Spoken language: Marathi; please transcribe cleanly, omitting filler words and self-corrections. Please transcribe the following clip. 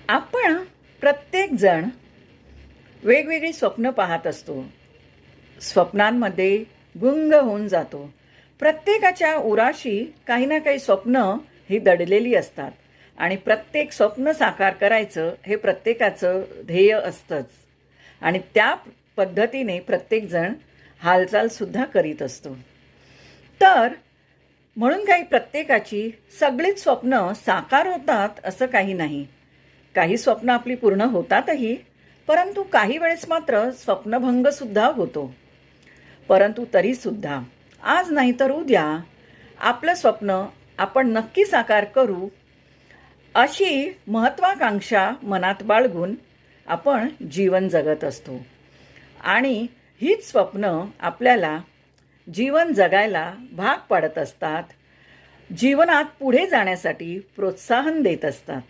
आपण प्रत्येकजण वेगवेगळी स्वप्न पाहत असतो. स्वप्नांमध्ये गुंग होऊन जातो. प्रत्येकाच्या उराशी काही ना काही स्वप्न ही दडलेली असतात आणि प्रत्येक स्वप्न साकार करायचं हे प्रत्येकाचं ध्येय असतंच आणि त्या पद्धतीने प्रत्येकजण हालचालसुद्धा करीत असतो. तर म्हणून काही प्रत्येकाची सगळीच स्वप्न साकार होतात असं काही नाही. काही स्वप्न आपली पूर्ण होतातही, परंतु काही वेळेस मात्र स्वप्नभंगसुद्धा होतो. परंतु तरीसुद्धा आज नाही तर उद्या आपलं स्वप्न आपण नक्की साकार करू अशी महत्त्वाकांक्षा मनात बाळगून आपण जीवन जगत असतो आणि हीच स्वप्न आपल्याला जीवन जगायला भाग पाडत असतात, जीवनात पुढे जाण्यासाठी प्रोत्साहन देत असतात.